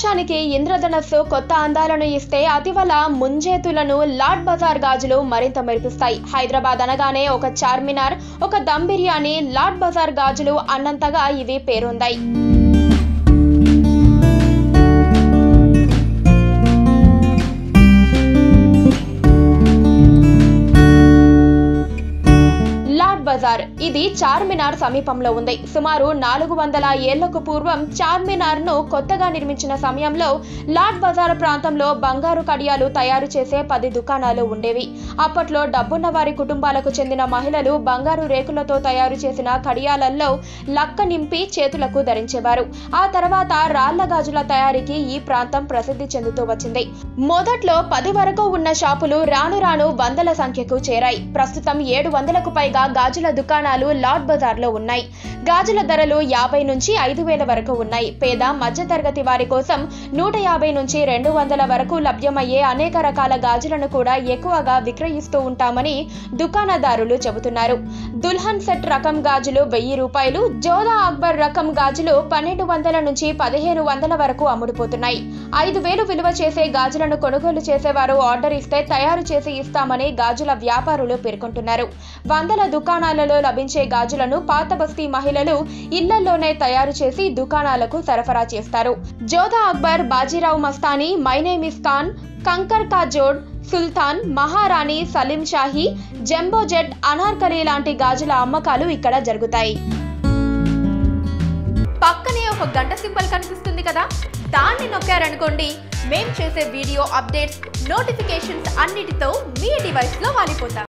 ఆకాశానికి ఇంద్రధనస్సు కొత్త అందాలను ఇస్తే అతివల ముంజేతులను లాడ్ బజార్ గాజులు మరింత మెరిపిస్తాయి. హైదరాబాద్ అనగానే ఒక చార్మినార్, ఒక దమ్ బిర్యానీ, లాడ్ బజార్ గాజులు అన్నంతగా ఇవి పేరొందాయి. బజార్ ఇది చార్మినార్ సమీపంలో ఉంది. సుమారు 400 ఏళ్లకు పూర్వం చార్మినార్ ను కొత్తగా నిర్మించిన సమయంలో లాడ్ బజార్ ప్రాంతంలో బంగారు కడియాలు తయారు చేసే 10 దుకాణాలు ఉండేవి. అప్పట్లో డబ్బున్న వారి కుటుంబాలకు చెందిన మహిళలు బంగారు రేకులతో తయారు చేసిన కడియాలల్లో లక్క నింపి చేతులకు ధరించేవారు. ఆ తర్వాత రాళ్ల గాజుల తయారీకి ఈ ప్రాంతం ప్రసిద్ధి చెందుతూ వచ్చింది. మొదట్లో 10 వరకు ఉన్న షాపులు రాను రాను వందల సంఖ్యకు చేరాయి. ప్రస్తుతం 700కు పైగా గాజుల దుకాణాలు లాడ్ బజార్ లో ఉన్నాయి. గాజుల ధరలు 50 నుంచి 5,000 వరకు ఉన్నాయి. పేద మధ్యతరగతి వారి కోసం 150 నుంచి 200 వరకు లభ్యమయ్యే అనేక రకాల గాజులను కూడా ఎక్కువగా విక్రయిస్తూ ఉంటామని దుకాణదారులు చెబుతున్నారు. దుల్హన్ సెట్ రకం గాజులు 1000 రూపాయలు, జోదా అక్బర్ రకం గాజులు 1200 నుంచి 1500 వరకు అమ్ముడుపోతున్నాయి. 5,000 విలువ చేసే గాజులను కొనుగోలు చేసేవారు ఆర్డర్ ఇస్తే తయారు చేసి ఇస్తామని గాజుల వ్యాపారులు పేర్కొంటున్నారు. వందల దుకాణాలలో లభించే గాజులను పాత బస్తీ మహిళలు ఇళ్లలోనే తయారు చేసి దుకాణాలకు సరఫరా చేస్తారు. Jodha Akbar, Bajirao Mastani, my name is Khan, Kankar Ka Jod, Sultan, Maharani, Salim Shahi, jumbo jet, Anarkali లాంటి గాజుల అమ్మకాలు ఇక్కడ జరుగుతాయి. పక్కనే ఒక గంట సింబల్ కనిపిస్తుంది కదా, దాన్ని నొక్కారనుకోండి మేం చేసే వీడియో అప్డేట్స్, నోటిఫికేషన్స్ అన్నిటితో మీ డివైస్ లో వాలిపోతాం.